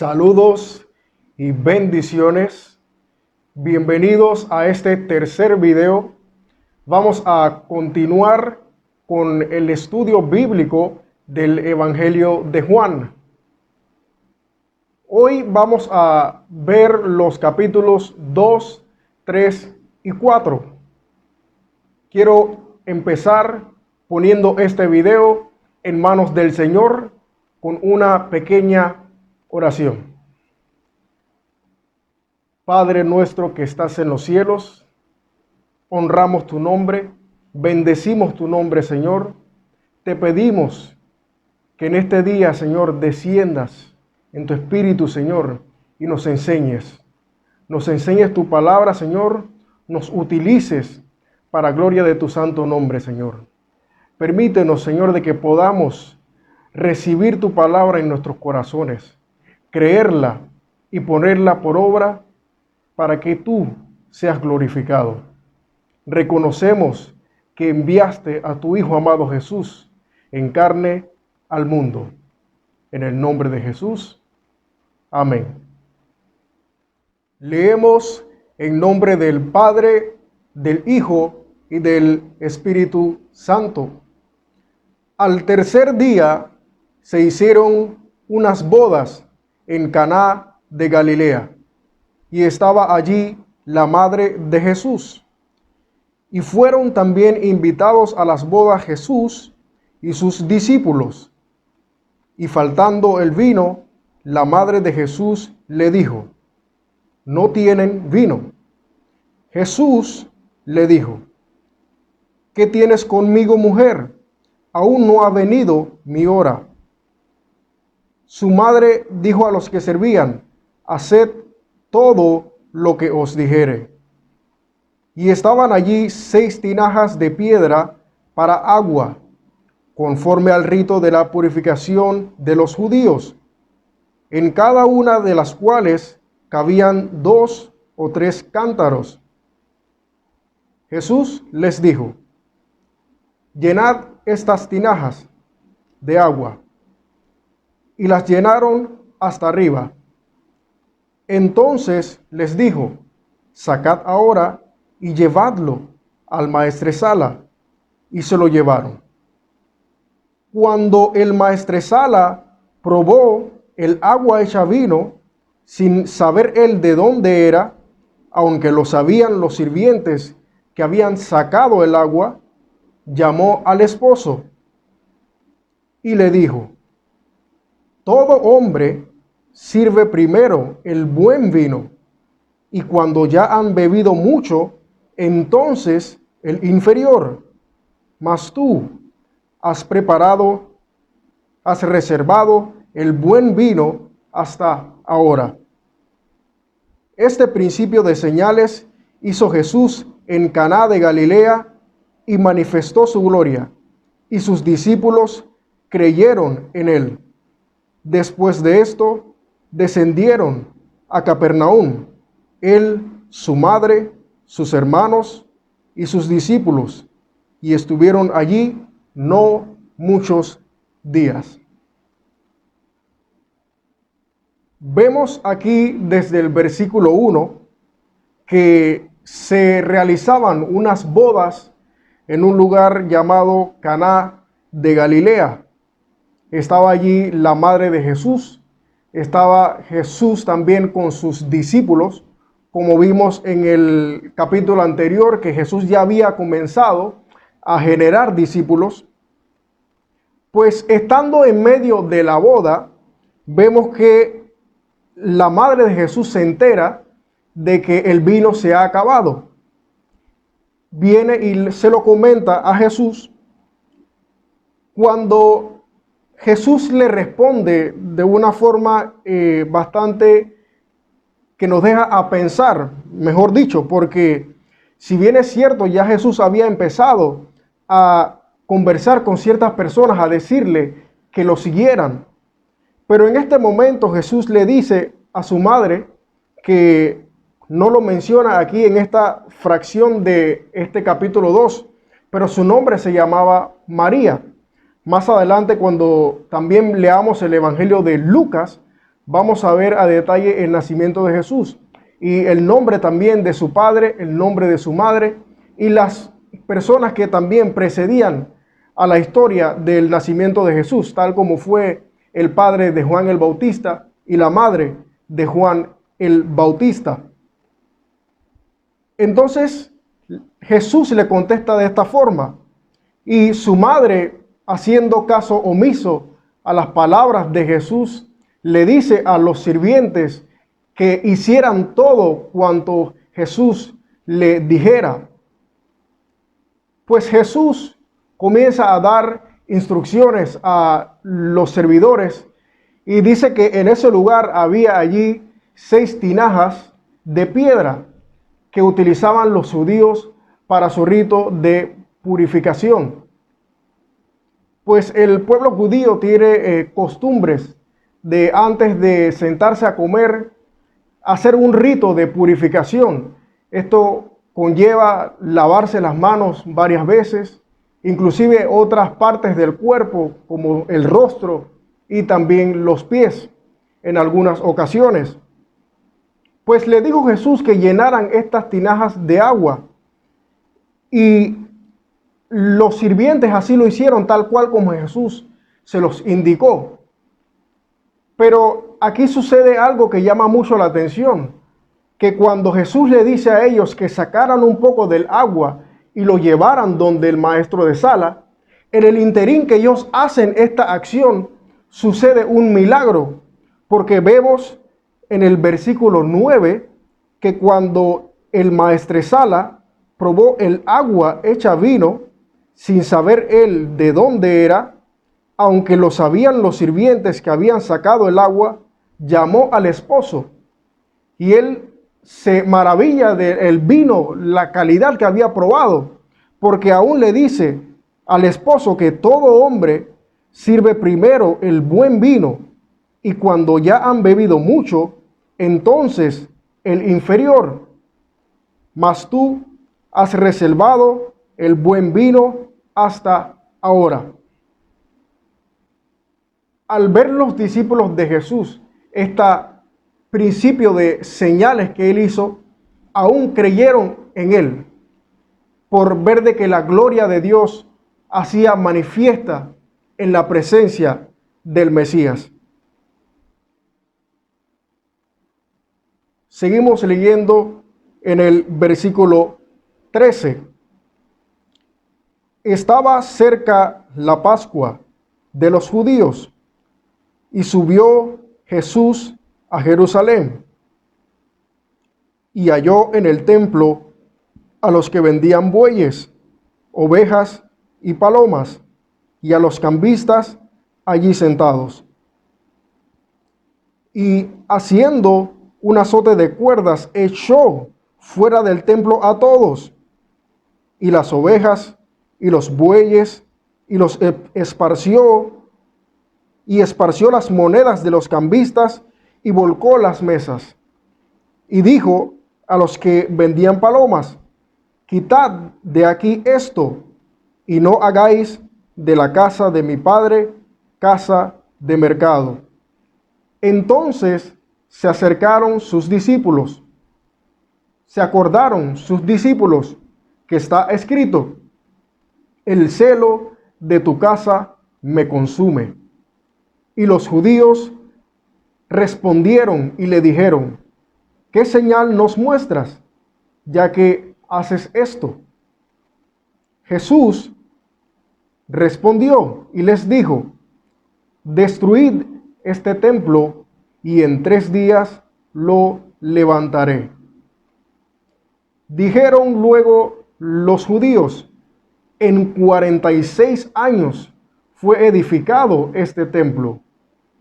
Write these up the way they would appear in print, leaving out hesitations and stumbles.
Saludos y bendiciones. Bienvenidos a este tercer video. Vamos a continuar con el estudio bíblico del Evangelio de Juan. Hoy vamos a ver los capítulos 2, 3 y 4. Quiero empezar poniendo este video en manos del Señor con una pequeña oración. Padre nuestro que estás en los cielos, honramos tu nombre, bendecimos tu nombre, Señor. Te pedimos que en este día, Señor, desciendas en tu espíritu, Señor, y nos enseñes. Nos enseñes tu palabra, Señor, nos utilices para gloria de tu santo nombre, Señor. Permítenos, Señor, de que podamos recibir tu palabra en nuestros corazones, creerla y ponerla por obra para que tú seas glorificado. Reconocemos que enviaste a tu Hijo amado Jesús en carne al mundo. En el nombre de Jesús. Amén. Leemos en nombre del Padre, del Hijo y del Espíritu Santo. Al tercer día se hicieron unas bodas en Caná de Galilea, y estaba allí la madre de Jesús. Y fueron también invitados a las bodas Jesús y sus discípulos. Y faltando el vino, la madre de Jesús le dijo: no tienen vino. Jesús le dijo: ¿qué tienes conmigo, mujer? Aún no ha venido mi hora. Su madre dijo a los que servían: haced todo lo que os dijere. Y estaban allí 6 tinajas de piedra para agua, conforme al rito de la purificación de los judíos, en cada una de las cuales cabían 2 o 3 cántaros. Jesús les dijo: llenad estas tinajas de agua. Y las llenaron hasta arriba. Entonces les dijo: sacad ahora y llevadlo al maestresala. Y se lo llevaron. Cuando el maestresala probó el agua hecha vino, sin saber él de dónde era, aunque lo sabían los sirvientes que habían sacado el agua, llamó al esposo y le dijo: todo hombre sirve primero el buen vino, y cuando ya han bebido mucho, entonces el inferior. Mas tú has reservado el buen vino hasta ahora. Este principio de señales hizo Jesús en Caná de Galilea y manifestó su gloria, y sus discípulos creyeron en él. Después de esto, descendieron a Capernaum, él, su madre, sus hermanos y sus discípulos, y estuvieron allí no muchos días. Vemos aquí desde el versículo 1 que se realizaban unas bodas en un lugar llamado Caná de Galilea. Estaba allí la madre de Jesús, estaba Jesús también con sus discípulos, como vimos en el capítulo anterior, que Jesús ya había comenzado a generar discípulos. Pues estando en medio de la boda, vemos que la madre de Jesús se entera de que el vino se ha acabado. Viene y se lo comenta a Jesús. Cuando Jesús le responde de una forma bastante que nos deja a pensar, mejor dicho, porque si bien es cierto, ya Jesús había empezado a conversar con ciertas personas, a decirle que lo siguieran, pero en este momento Jesús le dice a su madre, que no lo menciona aquí en esta fracción de este capítulo 2, pero su nombre se llamaba María. Más adelante, cuando también leamos el Evangelio de Lucas, vamos a ver a detalle el nacimiento de Jesús y el nombre también de su padre, el nombre de su madre y las personas que también precedían a la historia del nacimiento de Jesús, tal como fue el padre de Juan el Bautista y la madre de Juan el Bautista. Entonces Jesús le contesta de esta forma y su madre, haciendo caso omiso a las palabras de Jesús, le dice a los sirvientes que hicieran todo cuanto Jesús le dijera. Pues Jesús comienza a dar instrucciones a los servidores y dice que en ese lugar había allí 6 tinajas de piedra que utilizaban los judíos para su rito de purificación. Pues el pueblo judío tiene costumbres de antes de sentarse a comer, hacer un rito de purificación. Esto conlleva lavarse las manos varias veces, inclusive otras partes del cuerpo como el rostro y también los pies en algunas ocasiones. Pues le dijo Jesús que llenaran estas tinajas de agua y los sirvientes así lo hicieron tal cual como Jesús se los indicó. Pero aquí sucede algo que llama mucho la atención, que cuando Jesús le dice a ellos que sacaran un poco del agua y lo llevaran donde el maestro de sala, en el interín que ellos hacen esta acción, sucede un milagro, porque vemos en el versículo 9 que cuando el maestresala probó el agua hecha vino, sin saber él de dónde era, aunque lo sabían los sirvientes que habían sacado el agua, llamó al esposo y él se maravilla del vino, la calidad que había probado, porque aún le dice al esposo que todo hombre sirve primero el buen vino y cuando ya han bebido mucho, entonces el inferior. Mas tú has reservado el buen vino hasta ahora. Al ver los discípulos de Jesús este principio de señales que él hizo, aún creyeron en él, por ver de que la gloria de Dios hacía manifiesta en la presencia del Mesías. Seguimos leyendo en el versículo 13. Estaba cerca la Pascua de los judíos y subió Jesús a Jerusalén y halló en el templo a los que vendían bueyes, ovejas y palomas, y a los cambistas allí sentados. Y haciendo un azote de cuerdas, echó fuera del templo a todos, y las ovejas y los bueyes, y los esparció, y esparció las monedas de los cambistas, y volcó las mesas. Y dijo a los que vendían palomas: quitad de aquí esto, y no hagáis de la casa de mi padre casa de mercado. Entonces se acercaron sus discípulos. Se acordaron sus discípulos que está escrito: el celo de tu casa me consume. Y los judíos respondieron y le dijeron: ¿qué señal nos muestras, ya que haces esto? Jesús respondió y les dijo: destruid este templo y en 3 días lo levantaré. Dijeron luego los judíos: en 46 años fue edificado este templo,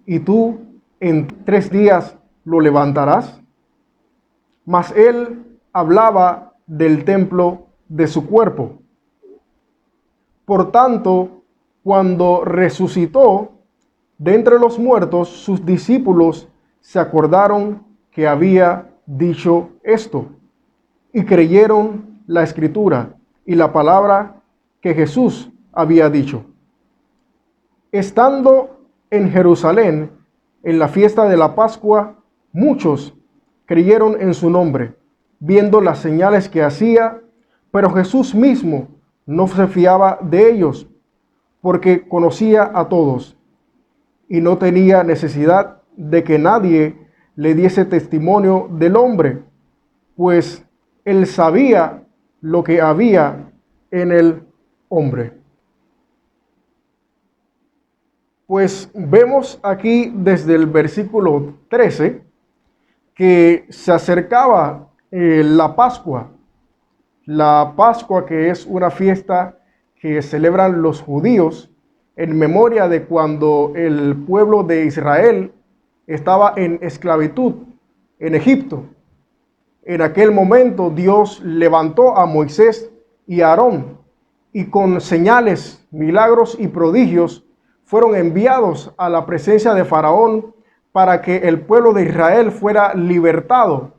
y tú en 3 días lo levantarás. Mas él hablaba del templo de su cuerpo. Por tanto, cuando resucitó de entre los muertos, sus discípulos se acordaron que había dicho esto, y creyeron la escritura y la palabra que Jesús había dicho. Estando en Jerusalén, en la fiesta de la Pascua, muchos creyeron en su nombre, viendo las señales que hacía, pero Jesús mismo no se fiaba de ellos, porque conocía a todos y no tenía necesidad de que nadie le diese testimonio del hombre, pues él sabía lo que había en el hombre. Pues vemos aquí desde el versículo 13 que se acercaba la Pascua. La Pascua, que es una fiesta que celebran los judíos en memoria de cuando el pueblo de Israel estaba en esclavitud en Egipto. En aquel momento Dios levantó a Moisés y a Aarón y con señales, milagros y prodigios fueron enviados a la presencia de Faraón para que el pueblo de Israel fuera libertado.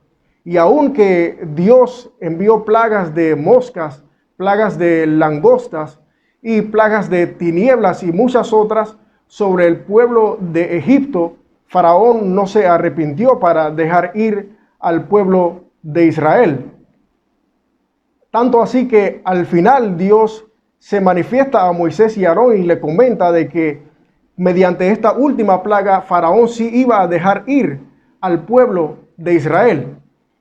Y aunque Dios envió plagas de moscas, plagas de langostas y plagas de tinieblas y muchas otras sobre el pueblo de Egipto, Faraón no se arrepintió para dejar ir al pueblo de Israel. Tanto así que al final Dios se manifiesta a Moisés y Aarón y le comenta de que mediante esta última plaga Faraón sí iba a dejar ir al pueblo de Israel.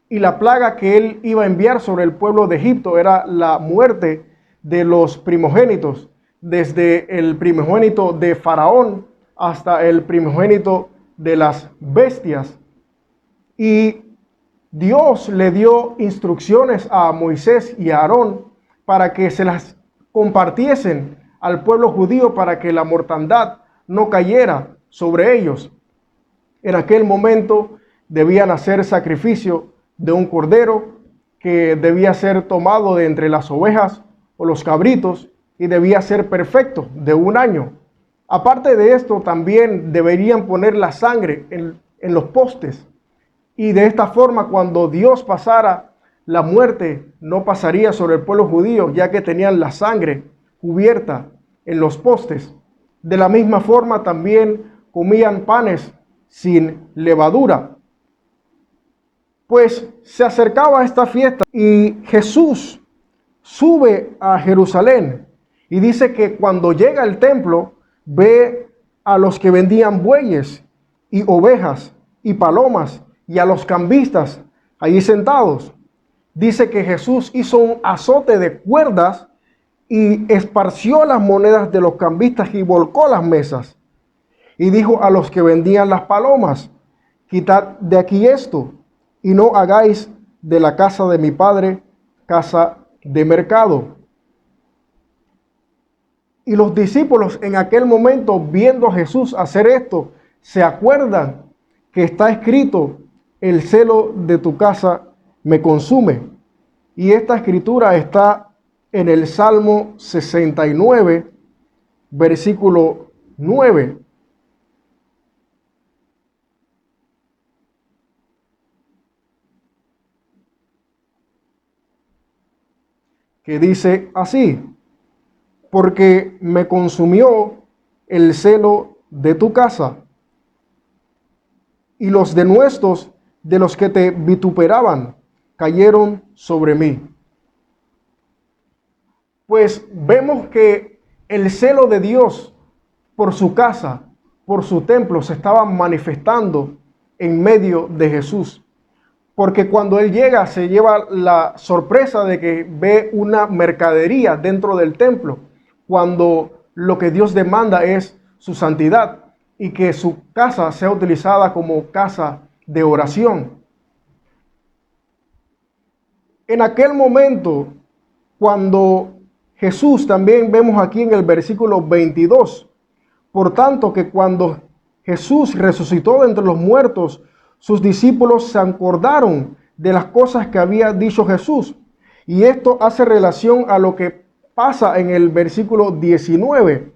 Y la plaga que él iba a enviar sobre el pueblo de Egipto era la muerte de los primogénitos, desde el primogénito de Faraón hasta el primogénito de las bestias. Y Dios le dio instrucciones a Moisés y a Aarón para que se las compartiesen al pueblo judío para que la mortandad no cayera sobre ellos. En aquel momento debían hacer sacrificio de un cordero que debía ser tomado de entre las ovejas o los cabritos y debía ser perfecto, de 1 año. Aparte de esto, también deberían poner la sangre en los postes. Y de esta forma, cuando Dios pasara, la muerte no pasaría sobre el pueblo judío, ya que tenían la sangre cubierta en los postes. De la misma forma, también comían panes sin levadura. Pues se acercaba esta fiesta y Jesús sube a Jerusalén y dice que cuando llega al templo ve a los que vendían bueyes y ovejas y palomas y a los cambistas allí sentados. Dice que Jesús hizo un azote de cuerdas y esparció las monedas de los cambistas y volcó las mesas. Y dijo a los que vendían las palomas: quitad de aquí esto, y no hagáis de la casa de mi padre casa de mercado. Y los discípulos en aquel momento, viendo a Jesús hacer esto, se acuerdan que está escrito: el celo de tu casa me consume. Y esta escritura está en el Salmo 69, versículo 9. Que dice así: porque me consumió el celo de tu casa, y los denuestos de los que te vituperaban cayeron sobre mí. Pues vemos que el celo de Dios por su casa, por su templo, se estaba manifestando en medio de Jesús. Porque cuando Él llega se lleva la sorpresa de que ve una mercadería dentro del templo, cuando lo que Dios demanda es su santidad y que su casa sea utilizada como casa de oración. En aquel momento, cuando Jesús, también vemos aquí en el versículo 22, por tanto que cuando Jesús resucitó de entre los muertos, sus discípulos se acordaron de las cosas que había dicho Jesús. Y esto hace relación a lo que pasa en el versículo 19,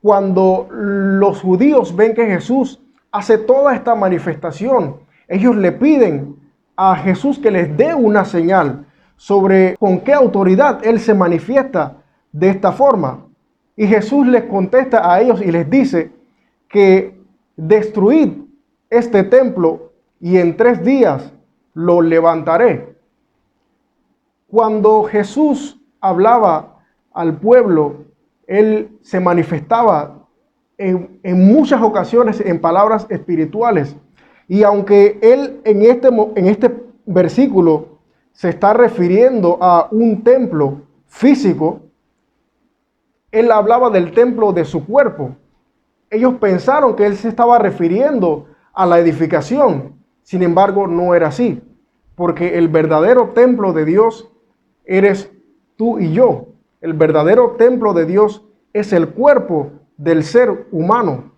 cuando los judíos ven que Jesús hace toda esta manifestación. Ellos le piden a Jesús que les dé una señal sobre con qué autoridad Él se manifiesta de esta forma. Y Jesús les contesta a ellos y les dice que destruid este templo y en 3 días lo levantaré. Cuando Jesús hablaba al pueblo, Él se manifestaba en muchas ocasiones en palabras espirituales. Y aunque Él en este versículo se está refiriendo a un templo físico, Él hablaba del templo de su cuerpo. Ellos pensaron que Él se estaba refiriendo a la edificación. Sin embargo, no era así, porque el verdadero templo de Dios eres tú y yo. El verdadero templo de Dios es el cuerpo del ser humano.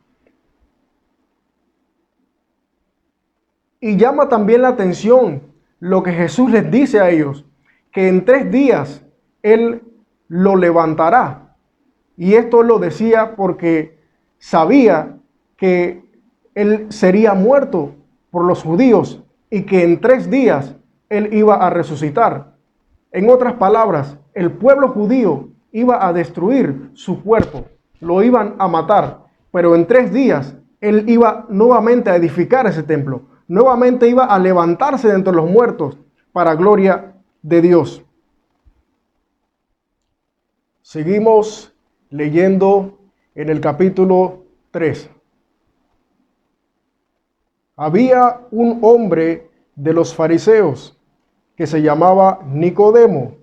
Y llama también la atención lo que Jesús les dice a ellos, que en 3 días Él lo levantará. Y esto lo decía porque sabía que Él sería muerto por los judíos y que en 3 días Él iba a resucitar. En otras palabras, el pueblo judío iba a destruir su cuerpo, lo iban a matar, pero en 3 días Él iba nuevamente a edificar ese templo, nuevamente iba a levantarse de entre los muertos para gloria de Dios. Seguimos leyendo en el capítulo 3. Había un hombre de los fariseos que se llamaba Nicodemo,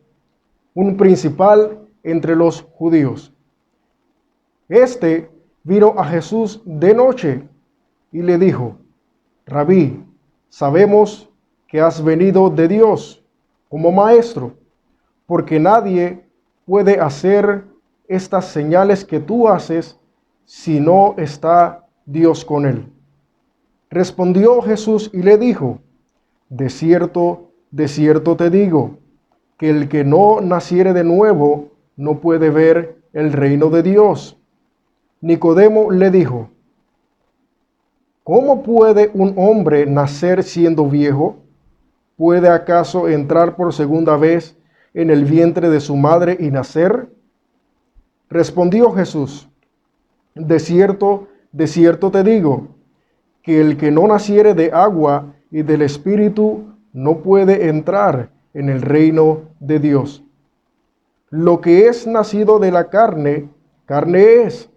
un principal entre los judíos. Este vino a Jesús de noche y le dijo: Rabí, sabemos que has venido de Dios como maestro, porque nadie puede hacer estas señales que tú haces si no está Dios con él. Respondió Jesús y le dijo: de cierto te digo, que el que no naciere de nuevo no puede ver el reino de Dios. Nicodemo le dijo: ¿cómo puede un hombre nacer siendo viejo? ¿Puede acaso entrar por segunda vez en el vientre de su madre y nacer? Respondió Jesús: de cierto te digo, que el que no naciere de agua y del Espíritu no puede entrar en el reino de Dios. Lo que es nacido de la carne, carne es,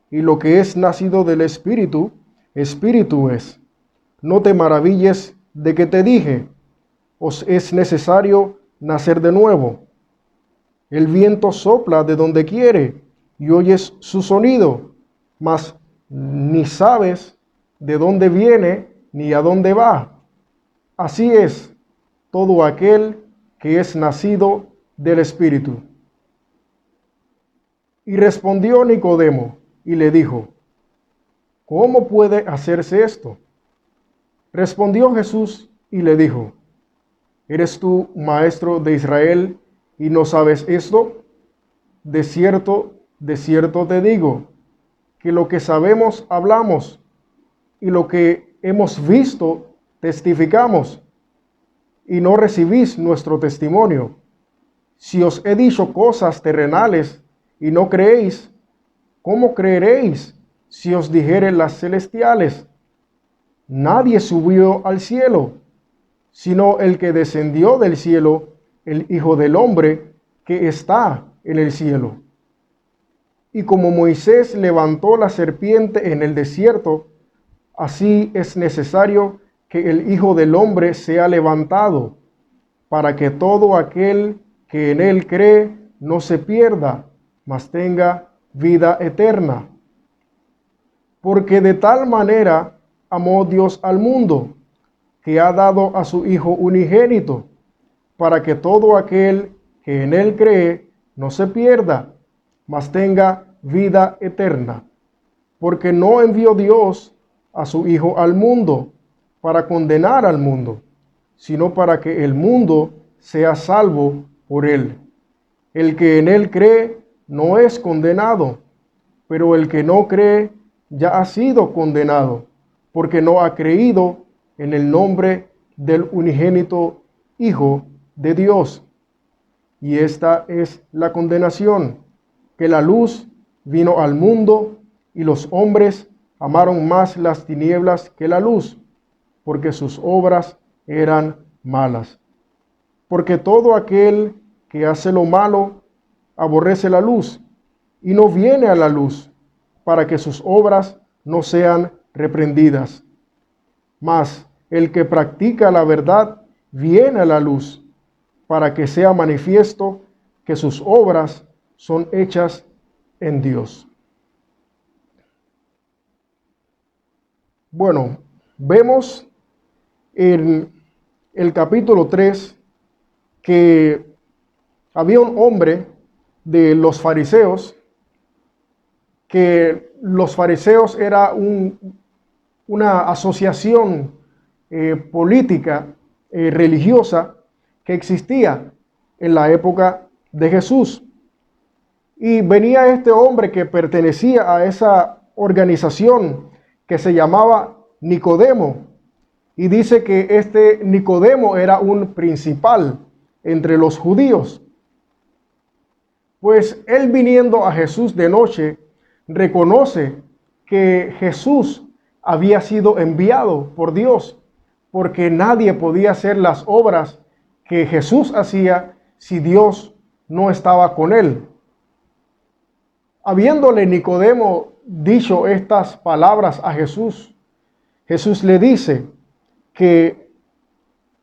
y lo que es nacido del Espíritu, Espíritu es. No te maravilles de que te dije: os es necesario nacer de nuevo. El viento sopla de donde quiere y oyes su sonido, mas ni sabes de dónde viene ni a dónde va. Así es todo aquel que es nacido del Espíritu. Y respondió Nicodemo y le dijo: ¿cómo puede hacerse esto? Respondió Jesús y le dijo: ¿eres tú maestro de Israel y no sabes esto? De cierto te digo, que lo que sabemos hablamos, y lo que hemos visto testificamos, y no recibís nuestro testimonio. Si os he dicho cosas terrenales y no creéis, ¿cómo creeréis si os dijere las celestiales? Nadie subió al cielo, sino el que descendió del cielo, el Hijo del Hombre que está en el cielo. Y como Moisés levantó la serpiente en el desierto, así es necesario que el Hijo del Hombre sea levantado, para que todo aquel que en él cree no se pierda, mas tenga vida eterna. Porque de tal manera amó Dios al mundo, que ha dado a su Hijo unigénito, para que todo aquel que en él cree no se pierda, mas tenga vida eterna. Porque no envió Dios a su Hijo al mundo para condenar al mundo, sino para que el mundo sea salvo por él. El que en él cree no es condenado, pero el que no cree ya ha sido condenado, porque no ha creído en el nombre del unigénito Hijo de Dios. Y esta es la condenación, que la luz vino al mundo y los hombres amaron más las tinieblas que la luz, porque sus obras eran malas. Porque todo aquel que hace lo malo aborrece la luz y no viene a la luz, para que sus obras no sean reprendidas. Mas el que practica la verdad viene a la luz, para que sea manifiesto que sus obras son hechas en Dios. Bueno, vemos en el capítulo 3 que había un hombre de los fariseos, que los fariseos era una asociación política, religiosa, que existía en la época de Jesús. Y venía este hombre que pertenecía a esa organización que se llamaba Nicodemo. Y dice que este Nicodemo era un principal entre los judíos. Pues él, viniendo a Jesús de noche, reconoce que Jesús había sido enviado por Dios, porque nadie podía hacer las obras que Jesús hacía si Dios no estaba con él. Habiéndole Nicodemo dicho estas palabras a Jesús, Jesús le dice que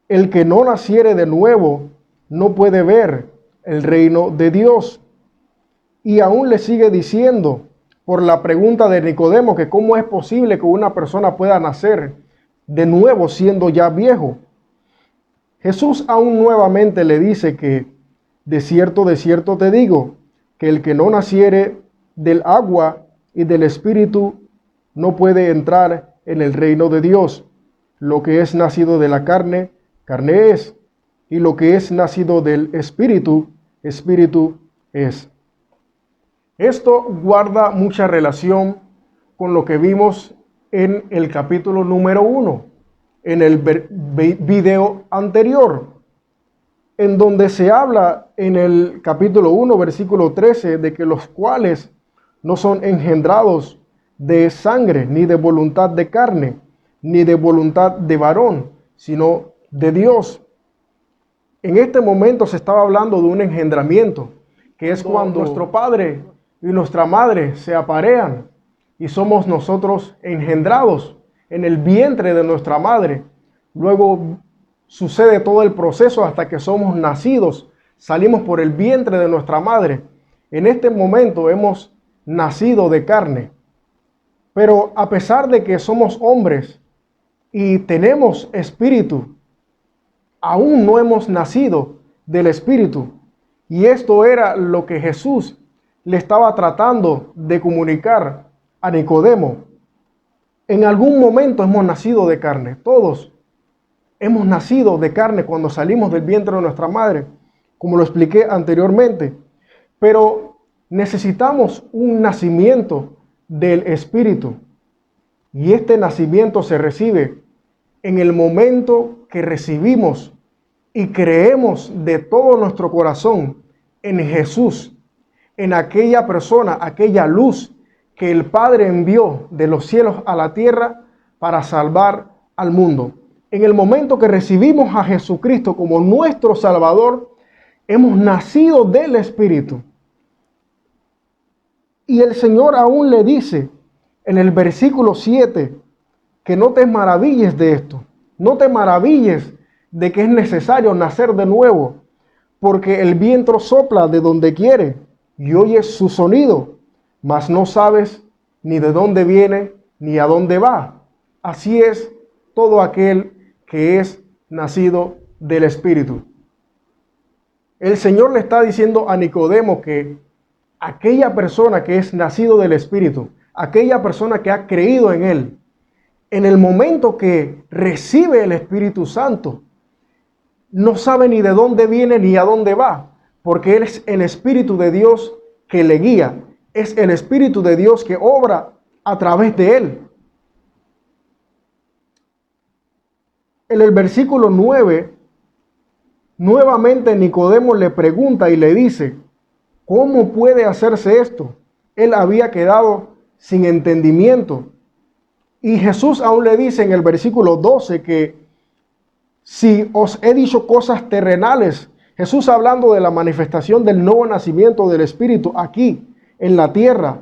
el que no naciere de nuevo no puede ver el reino de Dios. Y aún le sigue diciendo, por la pregunta de Nicodemo, que cómo es posible que una persona pueda nacer de nuevo siendo ya viejo. Jesús aún nuevamente le dice que de cierto te digo, que el que no naciere del agua y del espíritu no puede entrar en el reino de Dios. Lo que es nacido de la carne, carne es, y lo que es nacido del espíritu, espíritu es. Esto guarda mucha relación con lo que vimos en el capítulo número 1, en el video anterior, en donde se habla en el capítulo 1, versículo 13, de que los cuales no son engendrados de sangre, ni de voluntad de carne, ni de voluntad de varón, sino de Dios. En este momento se estaba hablando de un engendramiento, que es cuando nuestro padre y nuestra madre se aparean y somos nosotros engendrados en el vientre de nuestra madre. Luego sucede todo el proceso hasta que somos nacidos, salimos por el vientre de nuestra madre. En este momento hemos nacido de carne, pero a pesar de que somos hombres y tenemos espíritu, aún no hemos nacido del espíritu. Y esto era lo que Jesús le estaba tratando de comunicar a Nicodemo. En algún momento hemos nacido de carne, todos hemos nacido de carne cuando salimos del vientre de nuestra madre, como lo expliqué anteriormente, pero necesitamos un nacimiento del Espíritu, y este nacimiento se recibe en el momento que recibimos y creemos de todo nuestro corazón en Jesús, en aquella persona, aquella luz que el Padre envió de los cielos a la tierra para salvar al mundo. En el momento que recibimos a Jesucristo como nuestro Salvador, hemos nacido del Espíritu. Y el Señor aún le dice en el versículo 7 que no te maravilles de esto, no te maravilles de que es necesario nacer de nuevo, porque el viento sopla de donde quiere y oyes su sonido, mas no sabes ni de dónde viene ni a dónde va. Así es todo aquel que es nacido del Espíritu. El Señor le está diciendo a Nicodemo que aquella persona que es nacido del Espíritu, aquella persona que ha creído en Él, en el momento que recibe el Espíritu Santo, no sabe ni de dónde viene ni a dónde va, porque Él es el Espíritu de Dios que le guía, es el Espíritu de Dios que obra a través de Él. En el versículo 9, nuevamente Nicodemo le pregunta y le dice, ¿cómo puede hacerse esto? Él había quedado sin entendimiento. Y Jesús aún le dice en el versículo 12 que si os he dicho cosas terrenales, Jesús hablando de la manifestación del nuevo nacimiento del Espíritu aquí en la tierra,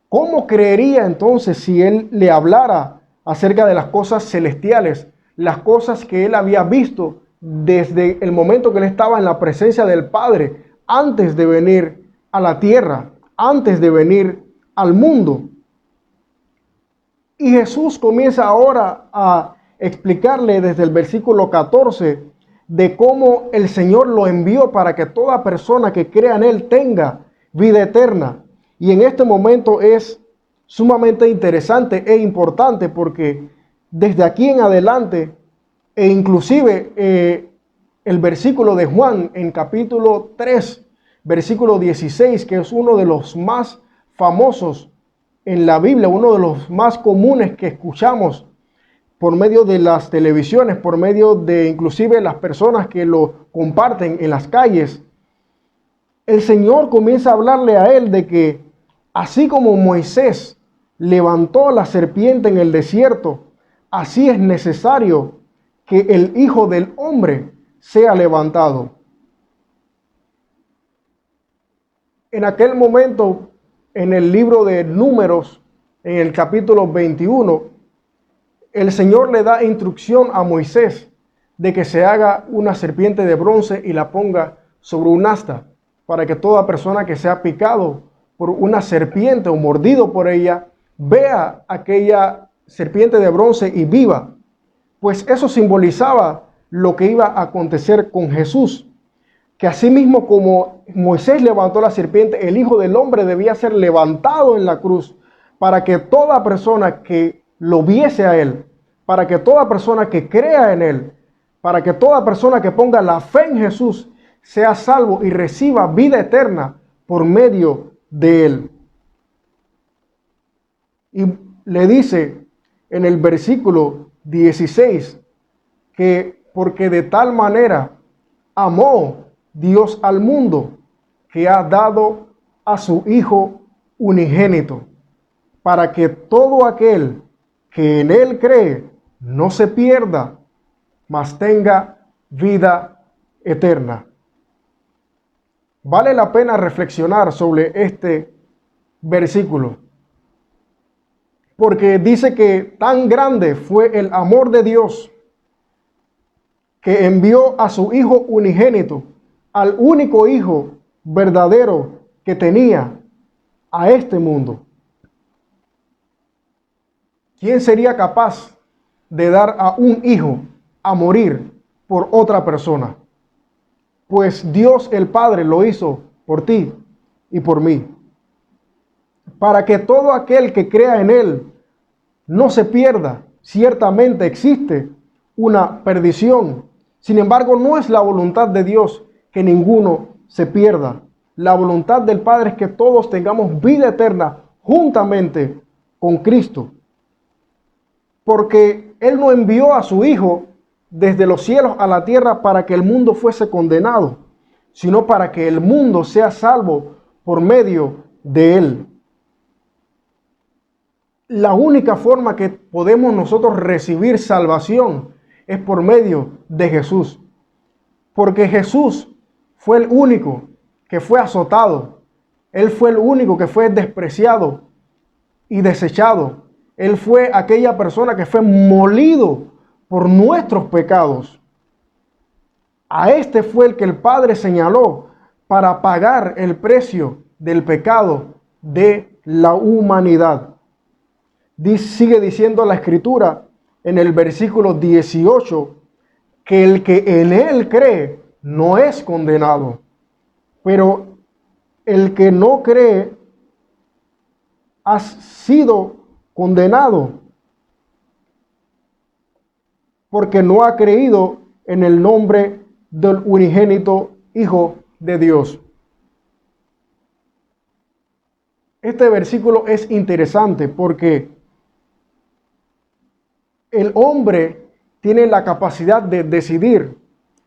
¿cómo creería entonces si Él le hablara acerca de las cosas celestiales, las cosas que Él había visto desde el momento que Él estaba en la presencia del Padre, antes de venir a la tierra, antes de venir al mundo? Y Jesús comienza ahora a explicarle desde el versículo 14 de cómo el Señor lo envió para que toda persona que crea en Él tenga vida eterna. Y en este momento es sumamente interesante e importante porque desde aquí en adelante, e inclusive el versículo de Juan en capítulo 3, versículo 16, que es uno de los más famosos en la Biblia, uno de los más comunes que escuchamos por medio de las televisiones, por medio de inclusive las personas que lo comparten en las calles, el Señor comienza a hablarle a él de que así como Moisés levantó la serpiente en el desierto, así es necesario que el Hijo del Hombre sea levantado. En aquel momento, en el libro de Números, en el capítulo 21, el Señor le da instrucción a Moisés de que se haga una serpiente de bronce y la ponga sobre un asta, para que toda persona que sea picado por una serpiente o mordido por ella, vea aquella serpiente de bronce y viva. Pues eso simbolizaba lo que iba a acontecer con Jesús, que asimismo como Moisés levantó la serpiente, el Hijo del Hombre debía ser levantado en la cruz para que toda persona que lo viese a Él, para que toda persona que crea en Él, para que toda persona que ponga la fe en Jesús sea salvo y reciba vida eterna por medio de Él. Y le dice en el versículo 16 que porque de tal manera amó Dios al mundo que ha dado a su Hijo unigénito, para que todo aquel que en Él cree no se pierda, mas tenga vida eterna. Vale la pena reflexionar sobre este versículo, porque dice que tan grande fue el amor de Dios que envió a su Hijo unigénito, al único Hijo verdadero que tenía a este mundo. ¿Quién sería capaz de dar a un hijo a morir por otra persona? Pues Dios el Padre lo hizo por ti y por mí, para que todo aquel que crea en Él no se pierda. Ciertamente existe una perdición. Sin embargo, no es la voluntad de Dios que ninguno se pierda. La voluntad del Padre es que todos tengamos vida eterna juntamente con Cristo. Porque Él no envió a su Hijo desde los cielos a la tierra para que el mundo fuese condenado, sino para que el mundo sea salvo por medio de Él. La única forma que podemos nosotros recibir salvación es por medio de Jesús. Porque Jesús fue el único que fue azotado. Él fue el único que fue despreciado y desechado. Él fue aquella persona que fue molido por nuestros pecados. A este fue el que el Padre señaló para pagar el precio del pecado de la humanidad. Sigue diciendo la Escritura en el versículo 18 que el que en Él cree no es condenado, pero el que no cree ha sido condenado porque no ha creído en el nombre del unigénito Hijo de Dios. Este versículo es interesante porque el hombre tiene la capacidad de decidir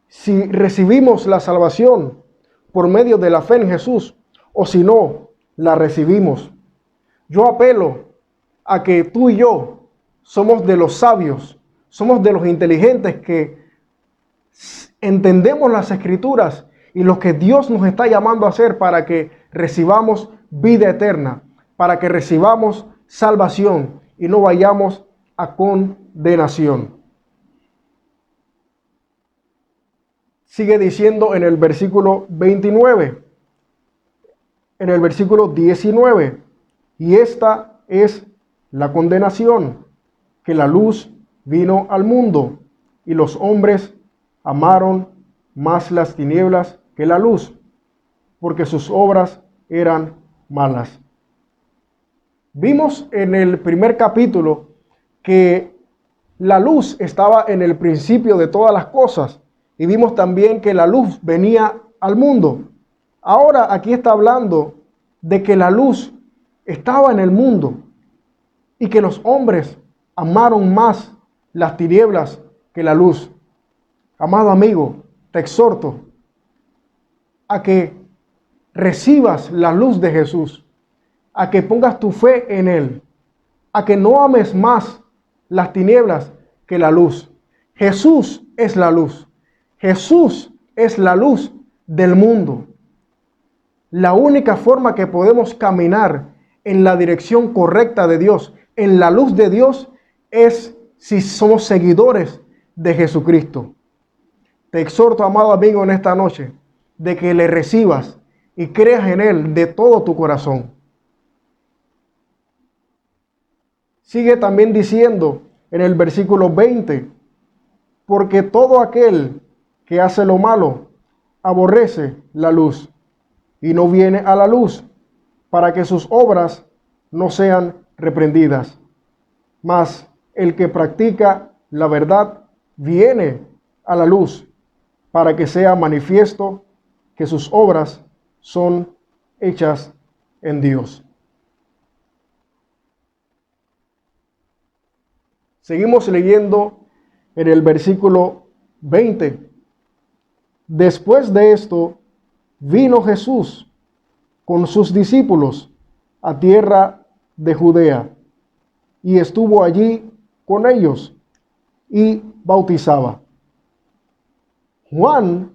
si recibimos la salvación por medio de la fe en Jesús o si no la recibimos. Yo apelo a que tú y yo somos de los sabios, somos de los inteligentes que entendemos las Escrituras y lo que Dios nos está llamando a hacer para que recibamos vida eterna, para que recibamos salvación y no vayamos a condenación. Sigue diciendo en el versículo 29, en el versículo 19, y esta es la condenación, que la luz vino al mundo, y los hombres amaron más las tinieblas que la luz, porque sus obras eran malas. Vimos en el primer capítulo que la luz estaba en el principio de todas las cosas, y vimos también que la luz venía al mundo. Ahora aquí está hablando de que la luz estaba en el mundo y que los hombres amaron más las tinieblas que la luz. Amado amigo, te exhorto a que recibas la luz de Jesús, a que pongas tu fe en Él, a que no ames más las tinieblas que la luz. Jesús es la luz. Jesús es la luz del mundo. La única forma que podemos caminar en la dirección correcta de Dios, en la luz de Dios, es si somos seguidores de Jesucristo. Te exhorto, amado amigo, en esta noche, de que le recibas y creas en Él de todo tu corazón. Sigue también diciendo en el versículo 20, porque todo aquel que hace lo malo aborrece la luz y no viene a la luz para que sus obras no sean reprendidas. Mas el que practica la verdad viene a la luz para que sea manifiesto que sus obras son hechas en Dios. Seguimos leyendo en el versículo 20. Después de esto, vino Jesús con sus discípulos a tierra de Judea y estuvo allí con ellos y bautizaba. Juan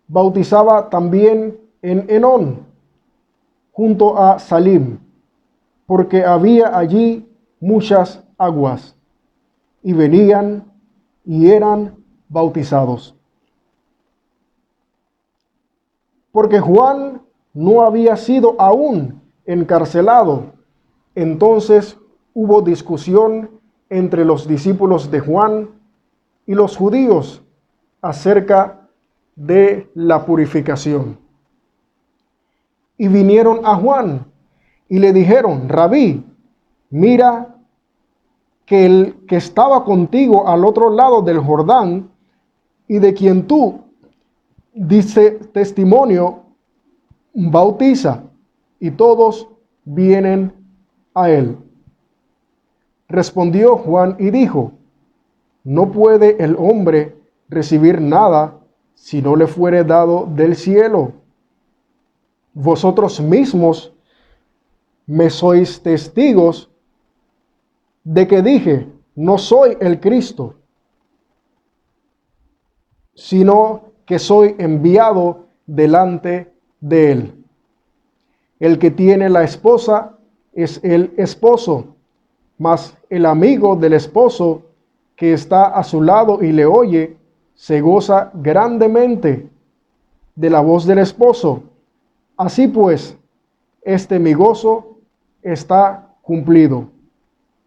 bautizaba también en Enón, junto a Salim, porque había allí muchas aguas, y venían y eran bautizados. Porque Juan no había sido aún encarcelado, entonces hubo discusión entre los discípulos de Juan y los judíos acerca de la purificación. Y vinieron a Juan y le dijeron: Rabí, mira que el que estaba contigo al otro lado del Jordán y de quien tú dice testimonio, bautiza, y todos vienen a él. Respondió Juan y dijo: no puede el hombre recibir nada si no le fuere dado del cielo. Vosotros mismos me sois testigos de que dije: no soy el Cristo, sino que soy enviado delante de él. El que tiene la esposa es el esposo, mas el amigo del esposo que está a su lado y le oye, se goza grandemente de la voz del esposo. Así pues, mi gozo está cumplido.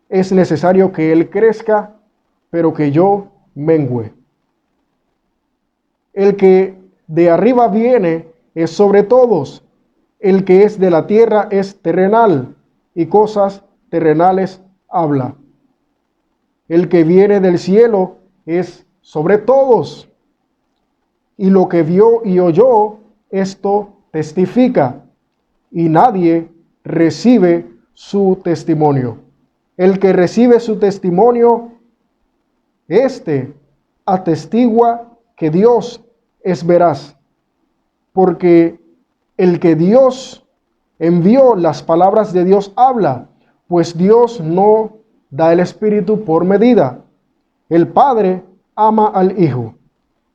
Es necesario que él crezca, pero que yo mengüe. El que de arriba viene es sobre todos. El que es de la tierra es terrenal, y cosas terrenales habla. El que viene del cielo es sobre todos. Y lo que vio y oyó, esto testifica, y nadie recibe su testimonio. El que recibe su testimonio, atestigua que Dios es veraz, porque el que Dios envió, las palabras de Dios habla, pues Dios no da el Espíritu por medida. El Padre ama al Hijo,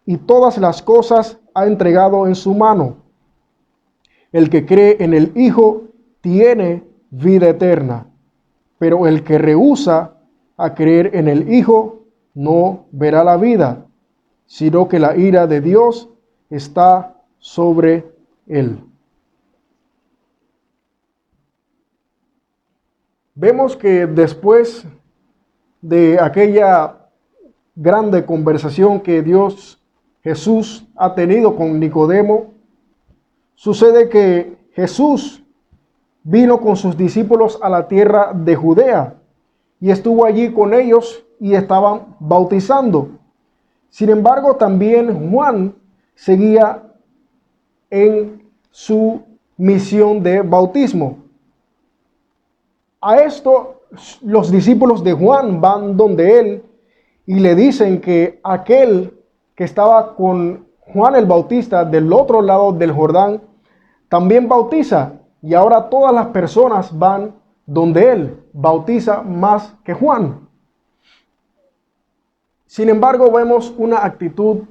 y todas las cosas ha entregado en su mano. El que cree en el Hijo tiene vida eterna, pero el que rehúsa a creer en el Hijo no verá la vida, sino que la ira de Dios está sobre él. Vemos que después de aquella grande conversación que Jesús ha tenido con Nicodemo, sucede que Jesús vino con sus discípulos a la tierra de Judea y estuvo allí con ellos y estaban bautizando. Sin embargo, también Juan seguía en su misión de bautismo. A esto, los discípulos de Juan van donde él y le dicen que aquel que estaba con Juan el Bautista del otro lado del Jordán también bautiza, y ahora todas las personas van donde él bautiza más que Juan. Sin embargo, vemos una actitud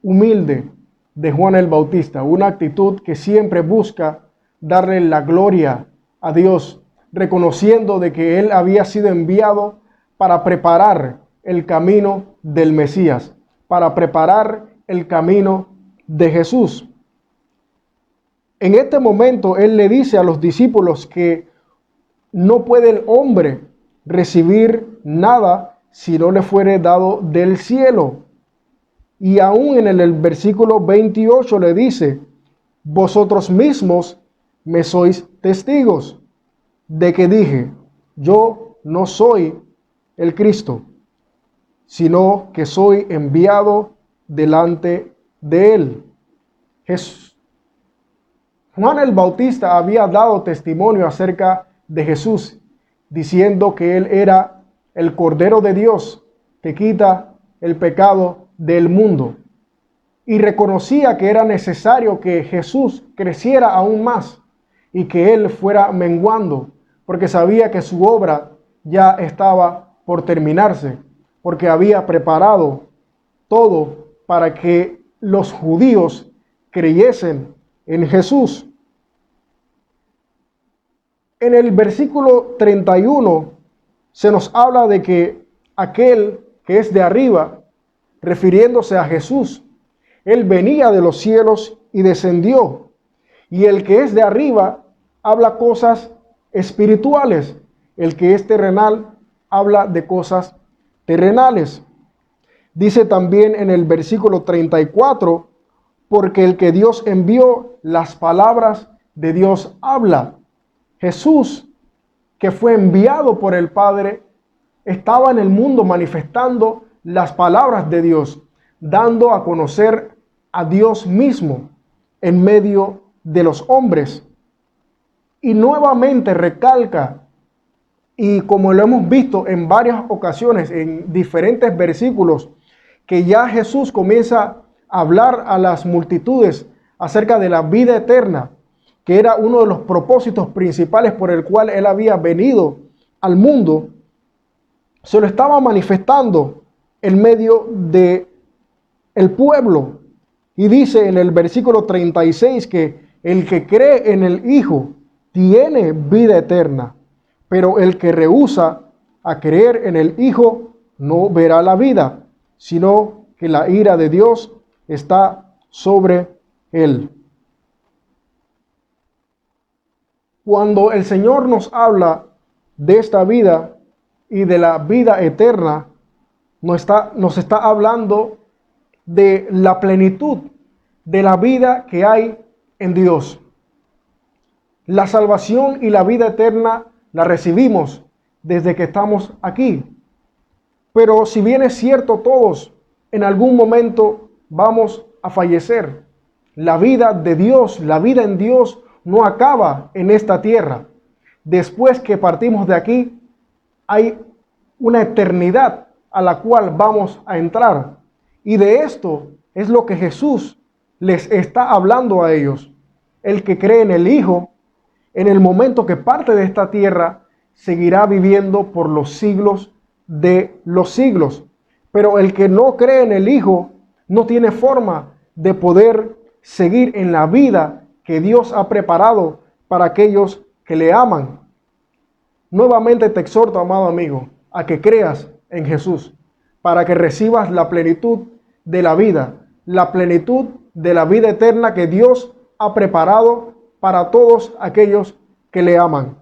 humilde de Juan el Bautista, una actitud que siempre busca darle la gloria a Dios, reconociendo de que él había sido enviado para preparar el camino del Mesías, para preparar el camino de Jesús. En este momento él le dice a los discípulos que no puede el hombre recibir nada si no le fuere dado del cielo. Y aún en el versículo 28 le dice: vosotros mismos me sois testigos de que dije, yo no soy el Cristo, sino que soy enviado delante de él. Juan el Bautista había dado testimonio acerca de Jesús, diciendo que él era el Cordero de Dios que quita el pecado del mundo, y reconocía que era necesario que Jesús creciera aún más y que él fuera menguando, porque sabía que su obra ya estaba por terminarse, porque había preparado todo para que los judíos creyesen en Jesús. En el versículo 31 se nos habla de que aquel que es de arriba, refiriéndose a Jesús, él venía de los cielos y descendió. Y el que es de arriba habla cosas espirituales. El que es terrenal habla de cosas terrenales. Dice también en el versículo 34, porque el que Dios envió, las palabras de Dios habla. Jesús, que fue enviado por el Padre, estaba en el mundo manifestando las palabras de Dios, dando a conocer a Dios mismo en medio de los hombres. Y nuevamente recalca, y como lo hemos visto en varias ocasiones, en diferentes versículos, que ya Jesús comienza a hablar a las multitudes acerca de la vida eterna, que era uno de los propósitos principales por el cual él había venido al mundo. Se lo estaba manifestando en medio de el pueblo. Y dice en el versículo 36 que el que cree en el Hijo tiene vida eterna, pero el que rehúsa a creer en el Hijo no verá la vida, sino que la ira de Dios está sobre él. Cuando el Señor nos habla de esta vida y de la vida eterna, nos está hablando de la plenitud de la vida que hay en Dios. La salvación y la vida eterna la recibimos desde que estamos aquí. Pero si bien es cierto, todos en algún momento vamos a fallecer. La vida de Dios, la vida en Dios no acaba en esta tierra. Después que partimos de aquí, hay una eternidad a la cual vamos a entrar. Y de esto es lo que Jesús les está hablando a ellos. El que cree en el Hijo, en el momento que parte de esta tierra, seguirá viviendo por los siglos de los siglos. Pero el que no cree en el Hijo no tiene forma de poder seguir en la vida que Dios ha preparado para aquellos que le aman. Nuevamente te exhorto, amado amigo, a que creas en Jesús para que recibas la plenitud de la vida eterna que Dios ha preparado para todos aquellos que le aman.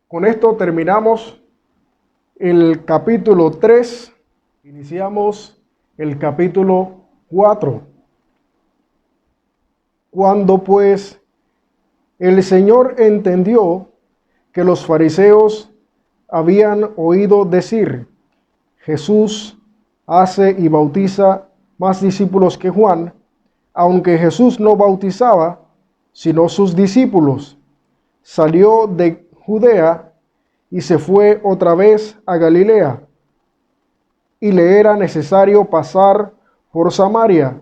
Con esto terminamos el capítulo 3, iniciamos el capítulo 4. Cuando pues el Señor entendió que los fariseos habían oído decir, Jesús hace y bautiza más discípulos que Juan, aunque Jesús no bautizaba, sino sus discípulos, salió de Judea y se fue otra vez a Galilea, y le era necesario pasar por Samaria.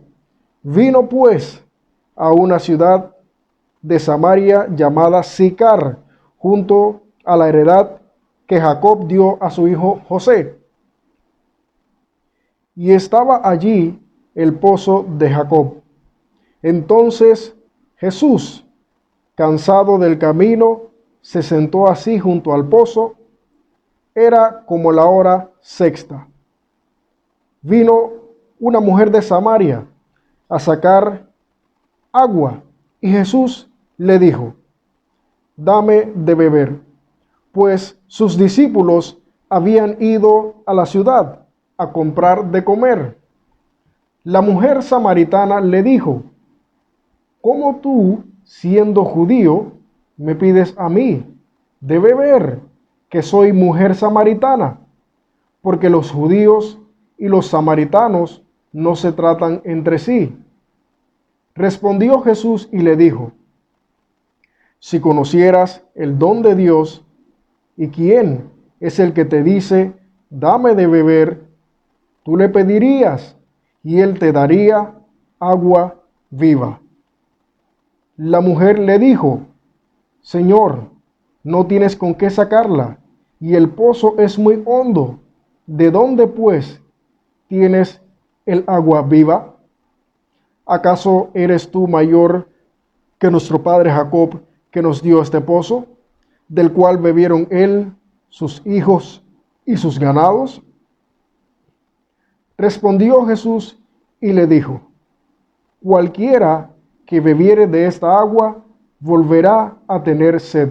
Vino pues a una ciudad de Samaria llamada Sicar, junto a la heredad que Jacob dio a su hijo José. Y estaba allí el pozo de Jacob. Entonces Jesús, cansado del camino, se sentó así junto al pozo. Era como la hora sexta. Vino una mujer de Samaria a sacar agua, y Jesús le dijo, dame de beber, pues sus discípulos habían ido a la ciudad a comprar de comer. La mujer samaritana le dijo, ¿cómo tú, siendo judío, me pides a mí de beber, que soy mujer samaritana? Porque los judíos y los samaritanos no se tratan entre sí. Respondió Jesús y le dijo, si conocieras el don de Dios y quién es el que te dice, dame de beber, tú le pedirías y él te daría agua viva. La mujer le dijo, Señor, no tienes con qué sacarla y el pozo es muy hondo. ¿De dónde pues tienes el agua viva? ¿Acaso eres tú mayor que nuestro padre Jacob, que nos dio este pozo, del cual bebieron él, sus hijos y sus ganados? Respondió Jesús y le dijo, cualquiera que bebiere de esta agua volverá a tener sed.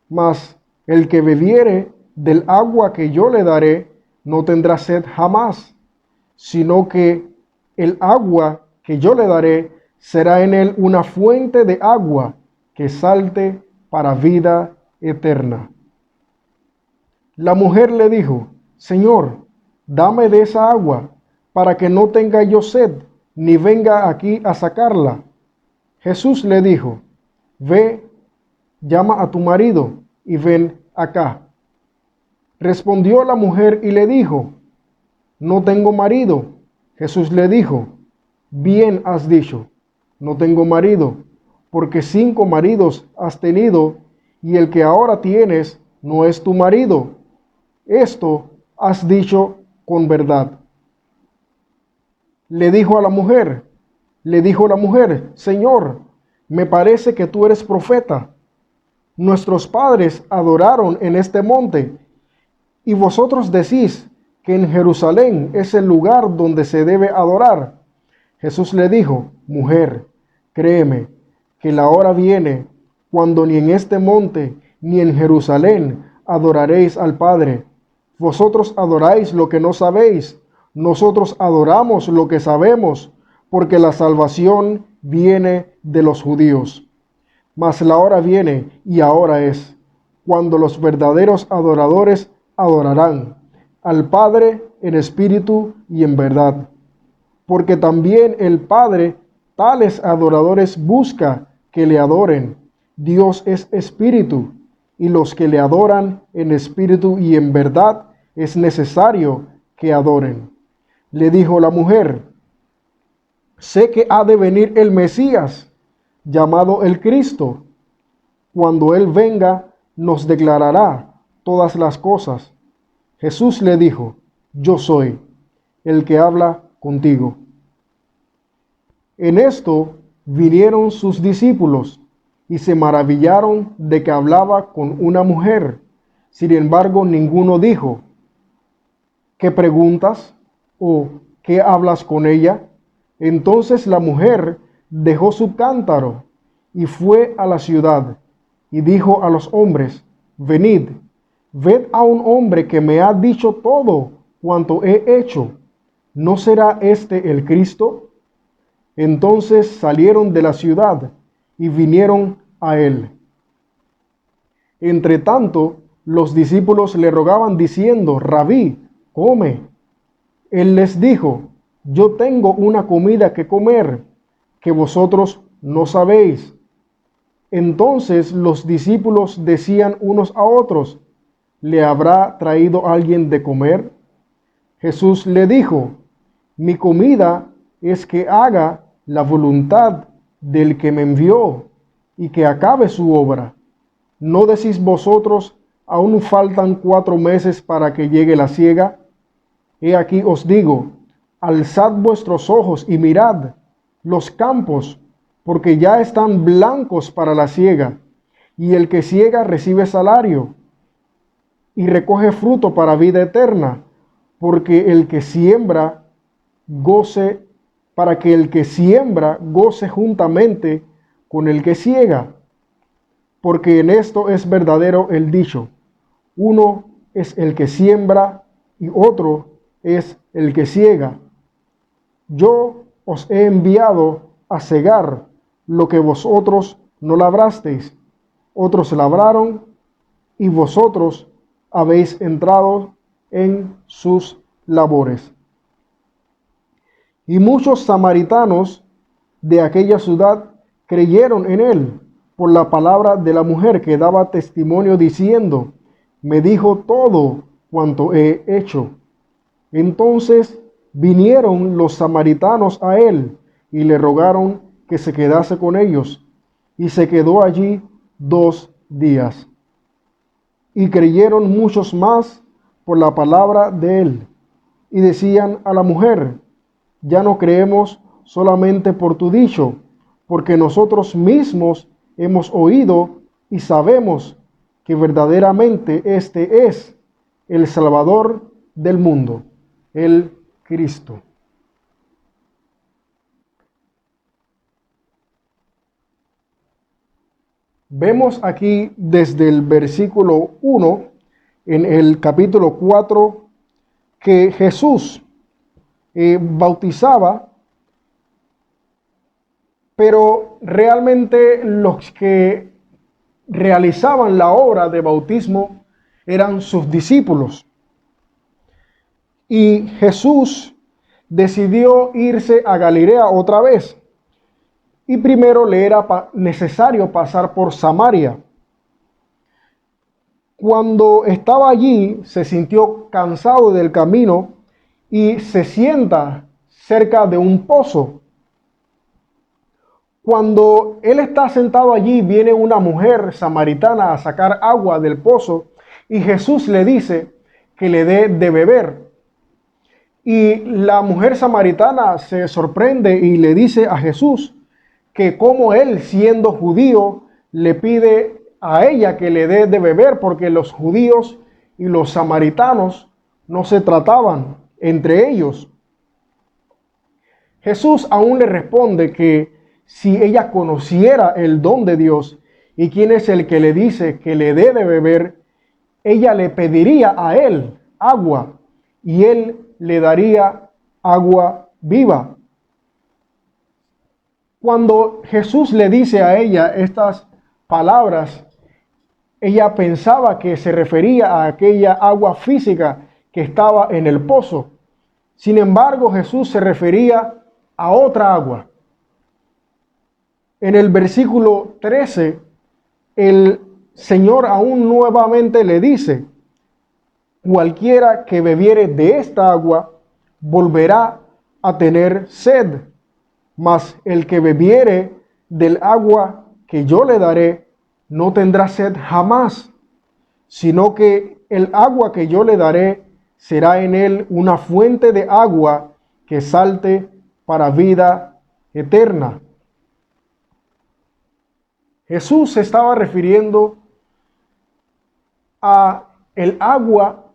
Mas el que bebiere del agua que yo le daré no tendrá sed jamás, sino que el agua que yo le daré será en él una fuente de agua que salte para vida eterna. La mujer le dijo, Señor, dame de esa agua, para que no tenga yo sed, ni venga aquí a sacarla. Jesús le dijo, ve, llama a tu marido y ven acá. Respondió la mujer y le dijo, no tengo marido. Jesús le dijo, bien has dicho, no tengo marido, porque 5 maridos has tenido, y el que ahora tienes no es tu marido. Esto has dicho con verdad. Le dijo la mujer, Señor, me parece que tú eres profeta. Nuestros padres adoraron en este monte, y vosotros decís que en Jerusalén es el lugar donde se debe adorar. Jesús le dijo, mujer, créeme, que la hora viene cuando ni en este monte ni en Jerusalén adoraréis al Padre. Vosotros adoráis lo que no sabéis, nosotros adoramos lo que sabemos, porque la salvación viene de los judíos. Mas la hora viene, y ahora es, cuando los verdaderos adoradores adorarán al Padre en espíritu y en verdad. Porque también el Padre tales adoradores busca que le adoren. Dios es espíritu, y los que le adoran en espíritu y en verdad es necesario que adoren. Le dijo la mujer, sé que ha de venir el Mesías, llamado el Cristo. Cuando Él venga, nos declarará todas las cosas. Jesús le dijo: yo soy el que habla contigo. En esto vinieron sus discípulos y se maravillaron de que hablaba con una mujer. Sin embargo, ninguno dijo: ¿qué preguntas? ¿O qué hablas con ella? Entonces la mujer dejó su cántaro y fue a la ciudad y dijo a los hombres: venid, ved a un hombre que me ha dicho todo cuanto he hecho. ¿No será este el Cristo? Entonces salieron de la ciudad y vinieron a él. Entre tanto, los discípulos le rogaban diciendo: Rabí, come. Él les dijo: yo tengo una comida que comer, que vosotros no sabéis. Entonces los discípulos decían unos a otros: ¿le habrá traído alguien de comer? Jesús le dijo: mi comida es que haga la voluntad del que me envió y que acabe su obra. ¿No decís vosotros: aún faltan 4 meses para que llegue la siega? He aquí os digo: alzad vuestros ojos y mirad los campos, porque ya están blancos para la siega, y el que siega recibe salario y recoge fruto para vida eterna, porque el que siembra goce, para que el que siembra goce juntamente con el que siega. Porque en esto es verdadero el dicho: uno es el que siembra y otro es el que siega. Yo os he enviado a segar lo que vosotros no labrasteis. Otros labraron y vosotros habéis entrado en sus labores. Y muchos samaritanos de aquella ciudad creyeron en él por la palabra de la mujer que daba testimonio diciendo: me dijo todo cuanto he hecho. Entonces vinieron los samaritanos a él y le rogaron que se quedase con ellos, y se quedó allí 2 días. Y creyeron muchos más por la palabra de él, y decían a la mujer: ya no creemos solamente por tu dicho, porque nosotros mismos hemos oído y sabemos que verdaderamente este es el Salvador del mundo, el Cristo. Vemos aquí desde el versículo 1 en el capítulo 4 que Jesús bautizaba, pero realmente los que realizaban la obra de bautismo eran sus discípulos. Y Jesús decidió irse a Galilea otra vez. Y primero le era necesario pasar por Samaria. Cuando estaba allí, se sintió cansado del camino y se sienta cerca de un pozo. Cuando él está sentado allí, viene una mujer samaritana a sacar agua del pozo y Jesús le dice que le dé de beber. Y la mujer samaritana se sorprende y le dice a Jesús que como él, siendo judío, le pide a ella que le dé de beber, porque los judíos y los samaritanos no se trataban entre ellos. Jesús aún le responde que si ella conociera el don de Dios y quién es el que le dice que le dé de beber, ella le pediría a él agua y él le daría agua viva. Cuando Jesús le dice a ella estas palabras, ella pensaba que se refería a aquella agua física que estaba en el pozo. Sin embargo, Jesús se refería a otra agua. En el versículo 13, el Señor aún nuevamente le dice: cualquiera que bebiere de esta agua volverá a tener sed, mas el que bebiere del agua que yo le daré no tendrá sed jamás, sino que el agua que yo le daré será en él una fuente de agua que salte para vida eterna. Jesús se estaba refiriendo a el agua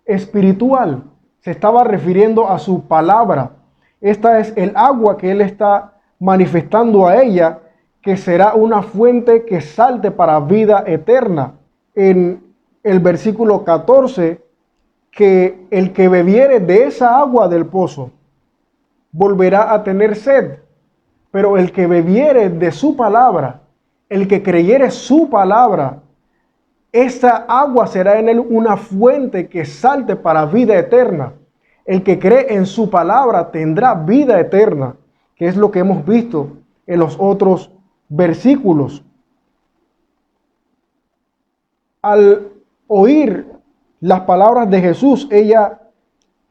espiritual, se estaba refiriendo a su palabra. Esta es el agua que él está manifestando a ella, que será una fuente que salte para vida eterna. En el versículo 14, que el que bebiere de esa agua del pozo volverá a tener sed, pero el que bebiere de su palabra, el que creyere su palabra, esa agua será en él una fuente que salte para vida eterna. El que cree en su palabra tendrá vida eterna, que es lo que hemos visto en los otros versículos. Al oír las palabras de Jesús, ella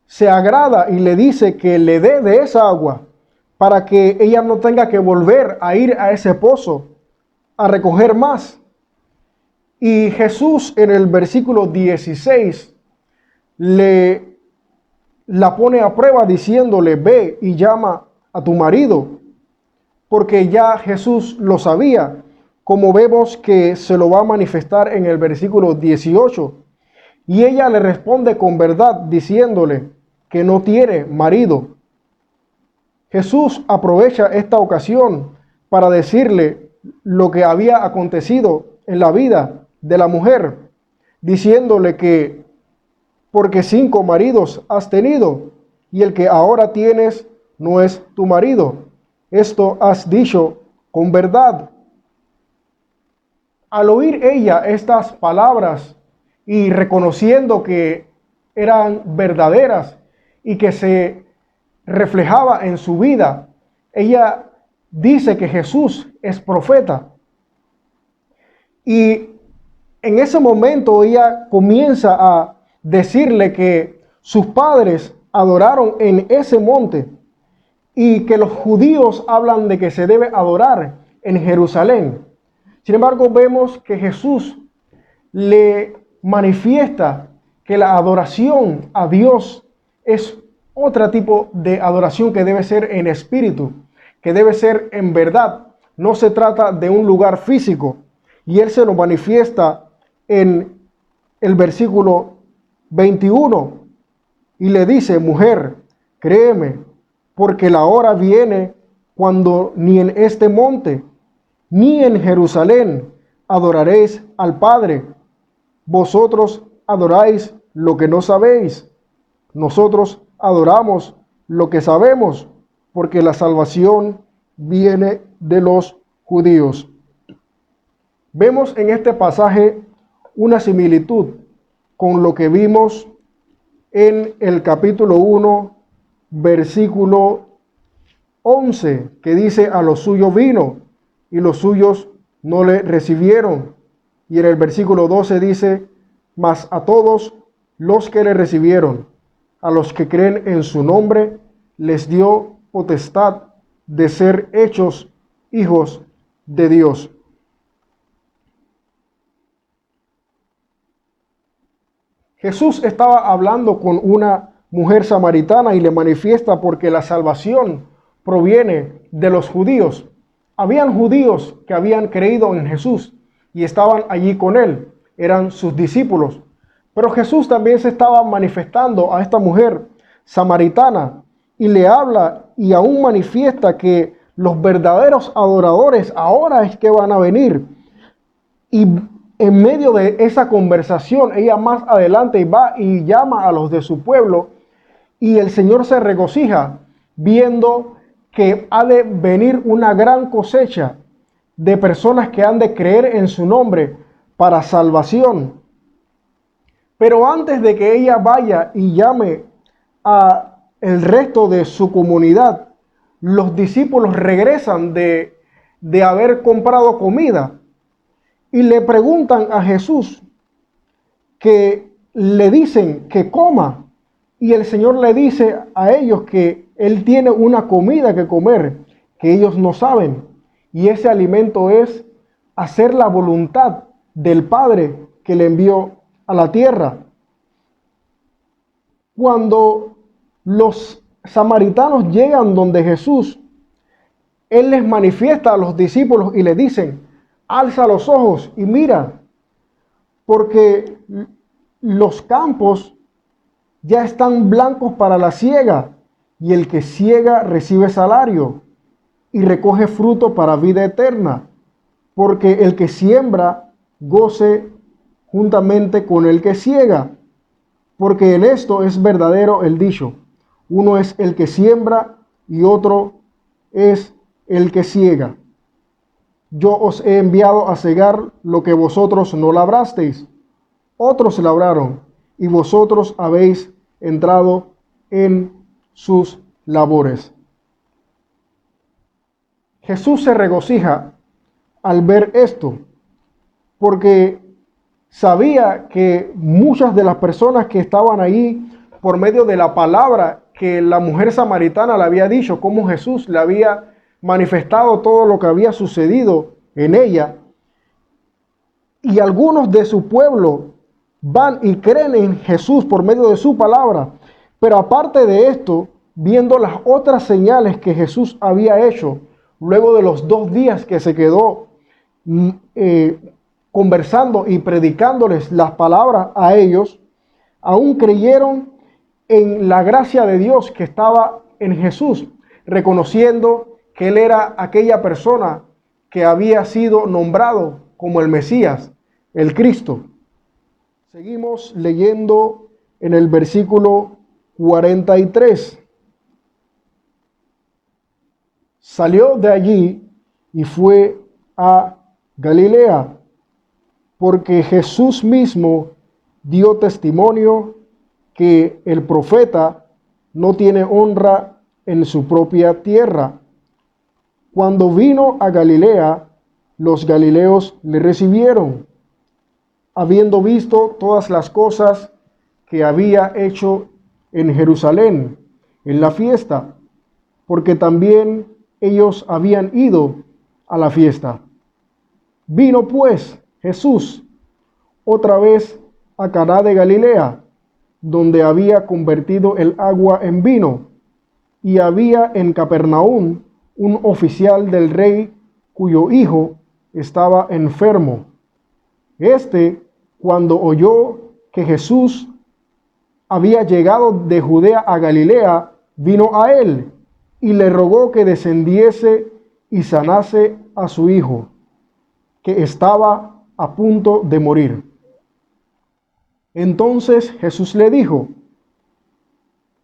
se agrada y le dice que le dé de esa agua para que ella no tenga que volver a ir a ese pozo a recoger más. Y Jesús en el versículo 16 la pone a prueba diciéndole: ve y llama a tu marido, porque ya Jesús lo sabía, como vemos que se lo va a manifestar en el versículo 18. Y ella le responde con verdad diciéndole que no tiene marido. Jesús aprovecha esta ocasión para decirle lo que había acontecido en la vida de la mujer, diciéndole que porque 5 maridos has tenido y el que ahora tienes no es tu marido. Esto has dicho con verdad. Al oír ella estas palabras y reconociendo que eran verdaderas y que se reflejaba en su vida, ella dice que Jesús es profeta. Y en ese momento ella comienza a decirle que sus padres adoraron en ese monte y que los judíos hablan de que se debe adorar en Jerusalén. Sin embargo, vemos que Jesús le manifiesta que la adoración a Dios es otro tipo de adoración que debe ser en espíritu, que debe ser en verdad. No se trata de un lugar físico. Y Él se lo manifiesta en el versículo 21 y le dice: mujer, créeme, porque la hora viene cuando ni en este monte ni en Jerusalén adoraréis al Padre. Vosotros adoráis lo que no sabéis. Nosotros adoramos lo que sabemos, porque la salvación viene de los judíos. Vemos en este pasaje una similitud con lo que vimos en el capítulo 1, versículo 11, que dice: a los suyos vino y los suyos no le recibieron. Y en el versículo 12 dice: mas a todos los que le recibieron, a los que creen en su nombre, les dio potestad de ser hechos hijos de Dios. Jesús estaba hablando con una mujer samaritana y le manifiesta porque la salvación proviene de los judíos. Habían judíos que habían creído en Jesús y estaban allí con él, eran sus discípulos. Pero Jesús también se estaba manifestando a esta mujer samaritana y le habla y aún manifiesta que los verdaderos adoradores ahora es que van a venir. Y en medio de esa conversación, ella más adelante va y llama a los de su pueblo y el Señor se regocija viendo que ha de venir una gran cosecha de personas que han de creer en su nombre para salvación. Pero antes de que ella vaya y llame a el resto de su comunidad, los discípulos regresan de haber comprado comida y le preguntan a Jesús, que le dicen que coma, y el Señor le dice a ellos que Él tiene una comida que comer que ellos no saben, y ese alimento es hacer la voluntad del Padre que le envió a la tierra. Cuando los samaritanos llegan donde Jesús, Él les manifiesta a los discípulos y les dicen, alza los ojos y mira, porque los campos ya están blancos para la siega, y el que siega recibe salario y recoge fruto para vida eterna, porque el que siembra goce juntamente con el que siega, porque en esto es verdadero el dicho, uno es el que siembra y otro es el que siega. Yo os he enviado a segar lo que vosotros no labrasteis, otros labraron, y vosotros habéis entrado en sus labores. Jesús se regocija al ver esto, porque sabía que muchas de las personas que estaban ahí, por medio de la palabra que la mujer samaritana le había dicho, cómo Jesús le había manifestado todo lo que había sucedido en ella, y algunos de su pueblo van y creen en Jesús por medio de su palabra. Pero aparte de esto, viendo las otras señales que Jesús había hecho, luego de los 2 días que se quedó conversando y predicándoles las palabras a ellos, aún creyeron en la gracia de Dios que estaba en Jesús, reconociendo que Él era aquella persona que había sido nombrado como el Mesías, el Cristo. Seguimos leyendo en el versículo 43. Salió de allí y fue a Galilea, porque Jesús mismo dio testimonio que el profeta no tiene honra en su propia tierra. Cuando vino a Galilea, los galileos le recibieron, habiendo visto todas las cosas que había hecho en Jerusalén, en la fiesta, porque también ellos habían ido a la fiesta. Vino pues Jesús otra vez a Caná de Galilea, donde había convertido el agua en vino, y había en Capernaum un oficial del rey cuyo hijo estaba enfermo. Este, cuando oyó que Jesús había llegado de Judea a Galilea, vino a él y le rogó que descendiese y sanase a su hijo, que estaba a punto de morir. Entonces Jesús le dijo,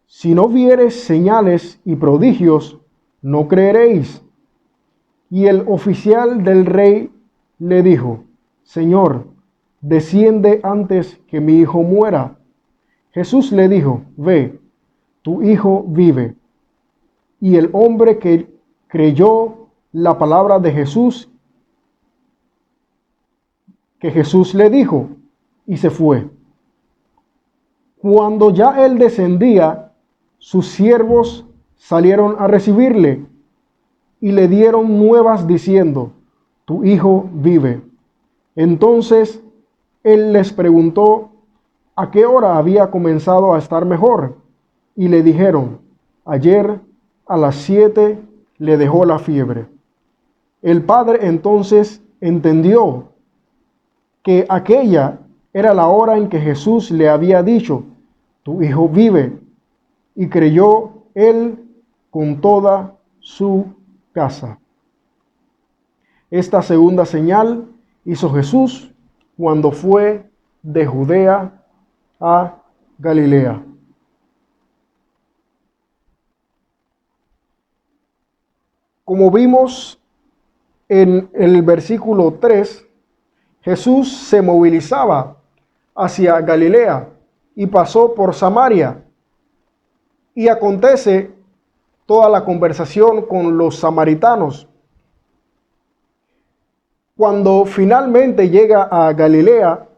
si no viereis señales y prodigios, no creeréis. Y el oficial del rey le dijo, Señor, desciende antes que mi hijo muera. Jesús le dijo, ve, tu hijo vive. Y el hombre que creyó la palabra de Jesús, que Jesús le dijo, y se fue. Cuando ya él descendía, sus siervos salieron a recibirle y le dieron nuevas diciendo, tu hijo vive. Entonces él les preguntó a qué hora había comenzado a estar mejor, y le dijeron, ayer a las 7 le dejó la fiebre. El padre entonces entendió que aquella era la hora en que Jesús le había dicho, tu hijo vive, y creyó él con toda su casa. Esta segunda señal hizo Jesús cuando fue de Judea a Galilea. Como vimos en el versículo 3, Jesús se movilizaba hacia Galilea y pasó por Samaria. Y acontece toda la conversación con los samaritanos. Cuando finalmente llega a Galilea,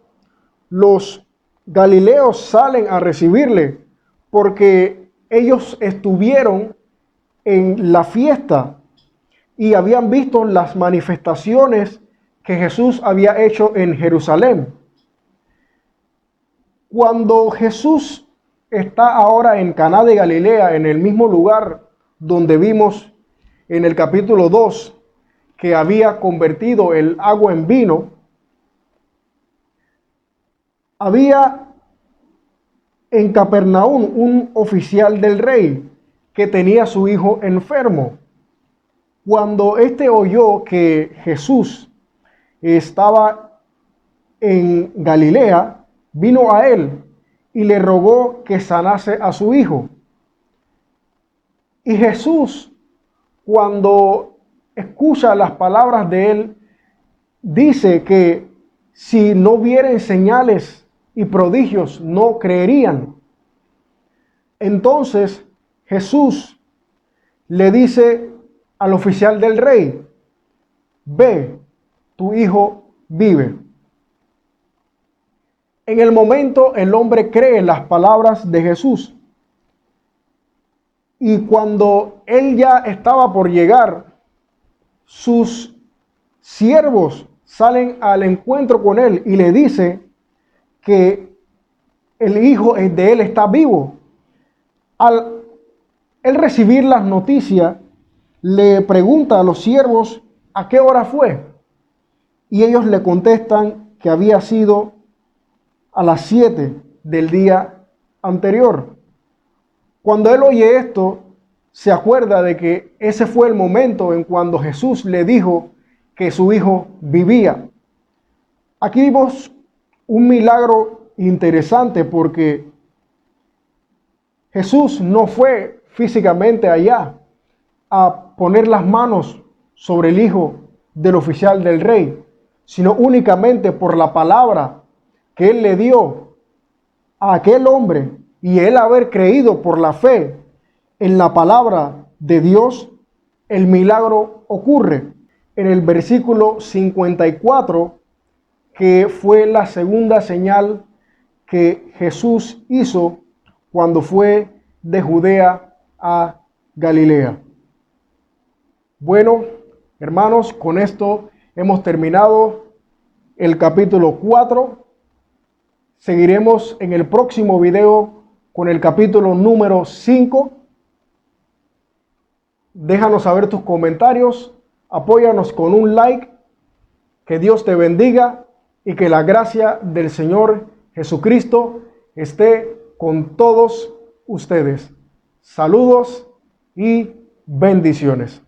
los galileos salen a recibirle porque ellos estuvieron en la fiesta y habían visto las manifestaciones que Jesús había hecho en Jerusalén. Cuando Jesús está ahora en Caná de Galilea, en el mismo lugar donde vimos en el capítulo 2 que había convertido el agua en vino, había en Capernaum un oficial del rey que tenía a su hijo enfermo. Cuando éste oyó que Jesús estaba en Galilea, vino a él y le rogó que sanase a su hijo. Y Jesús, cuando escucha las palabras de él, dice que si no vieren señales y prodigios, no creerían. Entonces Jesús le dice al oficial del rey: ve, tu hijo vive. En el momento el hombre cree las palabras de Jesús. Y cuando él ya estaba por llegar, sus siervos salen al encuentro con él y le dicen que el hijo de él está vivo. Al él recibir las noticias, le pregunta a los siervos a qué hora fue. Y ellos le contestan que había sido a las 7 del día anterior. Cuando él oye esto, se acuerda de que ese fue el momento en cuando Jesús le dijo que su hijo vivía. Aquí vimos un milagro interesante porque Jesús no fue físicamente allá a poner las manos sobre el hijo del oficial del rey, sino únicamente por la palabra que él le dio a aquel hombre, y él haber creído por la fe en la palabra de Dios, el milagro ocurre. En el versículo 54, que fue la segunda señal que Jesús hizo cuando fue de Judea a Galilea. Bueno, hermanos, con esto hemos terminado el capítulo 4. Seguiremos en el próximo video con el capítulo número 5. Déjanos saber tus comentarios, apóyanos con un like, que Dios te bendiga y que la gracia del Señor Jesucristo esté con todos ustedes. Saludos y bendiciones.